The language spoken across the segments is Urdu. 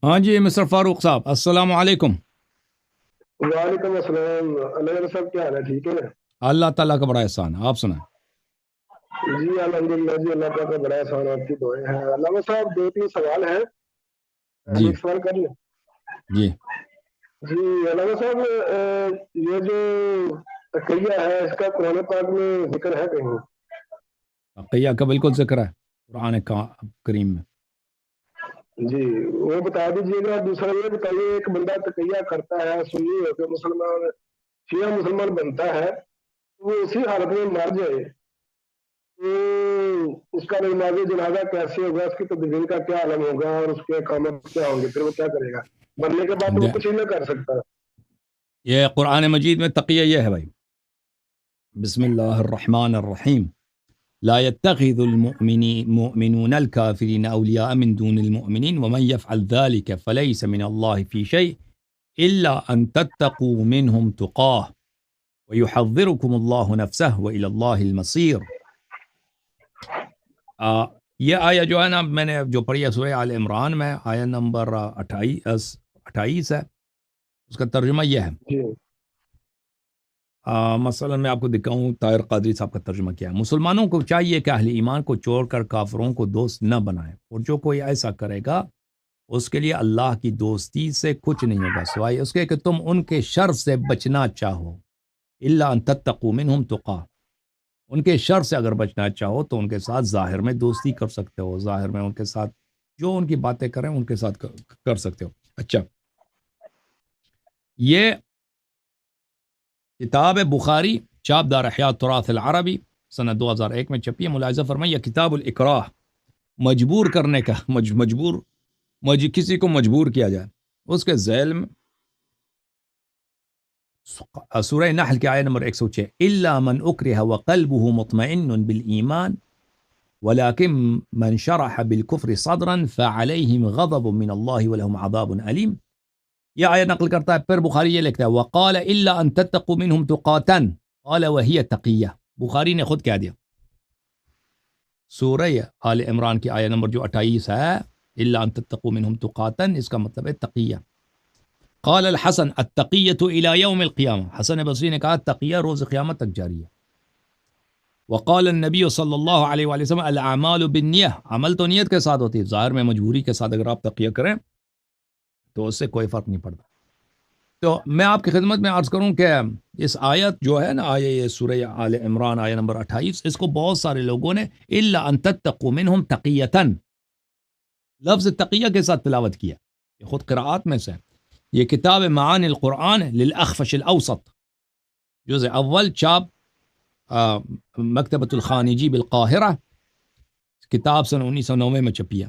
ہاں جی مسٹر فاروق صاحب السلام علیکم۔ وعلیکم السلام علیہ صاحب، کیا حال ہے؟ ٹھیک ہے؟ اللہ تعالیٰ کا بڑا احسان ہے، آپ سنائیں۔ جی الحمدللہ جی، اللہ تعالیٰ کا بڑا احسان، آپ کی دعائیں ہیں۔ علامہ صاحب دو تین سوال ہیں، جی ایک سوال کر لیں؟ جی جی علامہ صاحب، یہ جو تقیہ ہے اس کا قرآن پاک میں ذکر ہے کہیں؟ تقیہ کا بالکل ذکر ہے قرآن کریم میں۔ جی وہ بتا دیجیے گا۔ دوسرا یہ بتائیے، ایک بندہ تقیہ کرتا ہے، سنی ہو کے مسلمان شیعہ مسلمان بنتا ہے، وہ اسی حالت میں مر جائے تو اس کا نماز جنازہ کیسے ہوگا؟ اس کی تدبیر کا کیا عالم ہوگا اور اس کے اقامت کیا ہوں گے؟ پھر وہ کیا کرے گا؟ مرنے کے بعد تو وہ کچھ ہی نہ کر سکتا۔ یہ قرآن مجید میں تقیہ یہ ہے بھائی، بسم اللہ الرحمن الرحیم، لا يتخذ المؤمنون الكافرين أولياء من دون المؤمنين ومن يفعل ذلك فليس من الله في شيء إلا أن تتقوا منهم تقاه ويحذركم الله نفسه وإلى الله المصير۔ یہ آیہ جو ہے نا، میں نے جو پڑھی ہے سورہ آل عمران میں، آیہ نمبر 28 ہے، اس کا ترجمہ یہ ہے۔ جی مثلا میں آپ کو دکھاؤں طاہر قادری صاحب کا ترجمہ کیا ہے۔ مسلمانوں کو چاہیے کہ اہل ایمان کو چھوڑ کر کافروں کو دوست نہ بنائیں، اور جو کوئی ایسا کرے گا اس کے لیے اللہ کی دوستی سے کچھ نہیں ہوگا سوائے اس کے کہ تم ان کے شر سے بچنا چاہو، الا ان تتقوا منہم تقا، ان کے شر سے اگر بچنا چاہو تو ان کے ساتھ ظاہر میں دوستی کر سکتے ہو، ظاہر میں ان کے ساتھ جو ان کی باتیں کریں ان کے ساتھ کر سکتے ہو۔ اچھا، یہ کتاب بخاری چاپ دار احیاء تراث العربی سنہ 2001 میں چھپی ہے۔ ملاحظہ فرمائیں یہ کتاب الاکراہ، مجبور کرنے کا، کسی کو مجبور کیا جائے، اس کے ذیل میں سورہ نحل کے آیہ نمبر 106، الا من اکرہ وقلبہ مطمئن بالایمان ولكن من شرح بالكفر صدرا فعليهم غضب من الله ولهم عذاب علیم۔ یہ آیت نقل کرتا ہے، پھر بخاری یہ لکھتا ہے وقال الا ان تتقوا منهم تقاتا قال وهي تقیہ، بخاری نے خود کہہ دیا۔ سورہ آل عمران کی آیت نمبر جو 28 ہے، الا ان تتقوا منهم تقاتا، اس کا مطلب ہے تقیہ۔ قال الحسن التقیۃ الى یوم القیامہ، حسن بصری نے کہا تقیہ روز قیامت تک جاری ہے۔ وقال النبی صلی اللہ علیہ وآلہ وسلم الاعمال بالنیہ، عمل تو نیت کے ساتھ ہوتی ہے، ظاہر میں مجبوری کے ساتھ اگر آپ تقیہ کریں تو اس سے کوئی فرق نہیں پڑتا۔ تو میں آپ کی خدمت میں عرض کروں کہ اس آیت جو ہے نا، آیہ یہ سورہ آل عمران آیہ نمبر 28، اس کو بہت سارے لوگوں نے الا ان تتقوا منہم تقیۃ، لفظ تقیہ کے ساتھ تلاوت کیا، یہ خود قراءات میں سے۔ یہ کتاب معانی القرآن للاخفش الاوسط، جزء اول، چاپ مکتبۃ الخانجی بالقاہرہ، کتاب سن 1990 میں چھپی ہے۔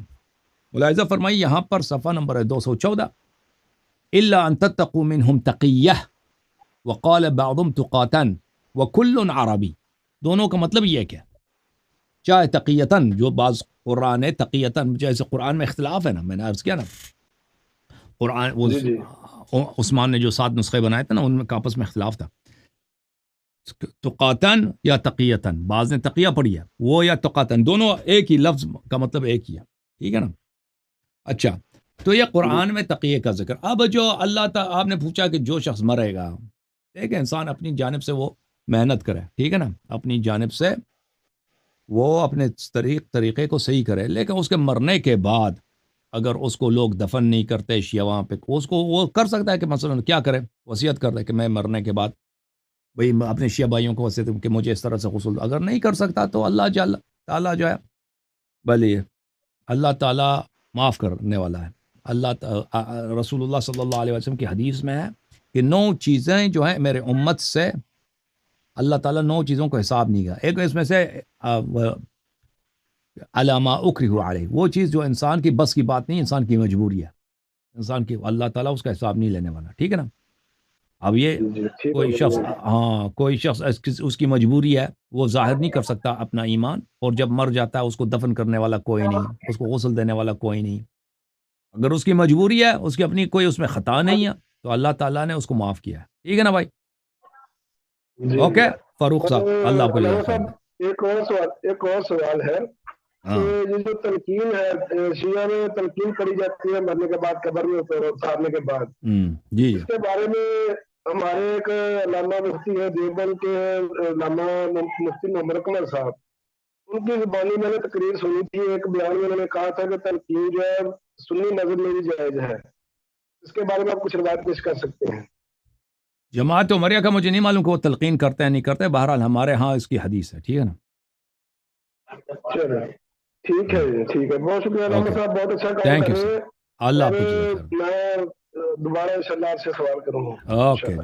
ملاحظہ فرمائی یہاں پر صفحہ نمبر ہے 214، الا ان تتقوا منہم تقیہ وقال بعضهم تقاتا وکل عربی، دونوں کا مطلب یہ ہے کہ چاہے تقیتاً، جو بعض قرآن ہے تقیتاً، جیسے قرآن میں اختلاف ہے نا، میں نے عرض کیا نا، قرآن وہ جی جی عثمان نے جو 7 نسخے بنائے تھے نا، ان میں آپس میں اختلاف تھا، تقاتن یا تقیتاً، بعض نے تقیہ پڑھی ہے، وہ یا تقاتن، دونوں ایک ہی لفظ کا مطلب ایک ہی ہے، ٹھیک ہے نا۔ اچھا، تو یہ قرآن میں تقیہ کا ذکر۔ اب جو اللہ تعالیٰ، آپ نے پوچھا کہ جو شخص مرے گا، ایک انسان اپنی جانب سے وہ محنت کرے، ٹھیک ہے نا، اپنی جانب سے وہ اپنے طریقے کو صحیح کرے، لیکن اس کے مرنے کے بعد اگر اس کو لوگ دفن نہیں کرتے شیعہ وہاں پہ، اس کو وہ کر سکتا ہے کہ مثلا کیا کرے، وصیت کر دے کہ میں مرنے کے بعد بھئی اپنے شیعہ بھائیوں کو وصیت کہ مجھے اس طرح سے غسل دو۔ اگر نہیں کر سکتا تو اللہ تعالیٰ جو ہے، بھلے اللہ تعالیٰ معاف کرنے والا ہے۔ رسول اللہ صلی اللہ علیہ وسلم کی حدیث میں ہے کہ 9 چیزیں جو ہیں میرے امت سے، اللہ تعالیٰ 9 چیزوں کو حساب نہیں گا۔ ایک اس میں سے علامہ اکرہ علیہ، وہ چیز جو انسان کی بس کی بات نہیں، انسان کی مجبوری ہے، انسان کی، اللہ تعالیٰ اس کا حساب نہیں لینے والا، ٹھیک ہے نا۔ اب یہ جی ٹھیک کوئی شخص اس کی مجبوری ہے، وہ ظاہر نہیں کر سکتا اپنا ایمان، اور جب مر جاتا ہے اس کو دفن کرنے والا کوئی نہیں، اس کو غسل دینے والا کوئی نہیں۔ اگر اس کی مجبوری ہے، اس کی اپنی کوئی اس میں خطا نہیں ہے، تو اللہ تعالیٰ نے اس کو معاف کیا ہے، ٹھیک ہے نا بھائی۔ جی اوکے فاروق صاحب، اللہ آپ کو علامہ جزاک خیر۔ صاحب ایک اور سوال ہے ہاں کہ یہ جو تلقین ہے شیعہ میں تلقین کری جاتی ہے مرنے کے بعد قبر میں اتارنے کے بعد، جی اس کے بارے میں ہمارے ایک علامہ مفتی ہے دیوبند کے علامہ مفتی محمد اکمل صاحب، ان کی زبانی میں نے تقریر سنی تھی، ایک بیان میں انہوں نے کہا تھا کہ تلقین جو ہے سنی مذہب میں بھی جائز ہے، اس کے بارے میں آپ کچھ روایت پیش کر سکتے ہیں؟ جماعت عمریہ کا مجھے نہیں معلوم کہ وہ تلقین کرتے ہیں نہیں کرتے، بہرحال ہمارے ہاں اس کی حدیث ہے، ٹھیک ہے نا؟ چلو ٹھیک ہے جی، ٹھیک ہے، بہت شکریہ علامہ اوکے، صاحب، بہت اچھا کام تھینک کر یو رہے سر، ہیں، اللہ اور آپ کو جزاک خیر۔ میں دوبارہ انشاءاللہ آپ سے سوال کروں گا اوکے انشاءاللہ۔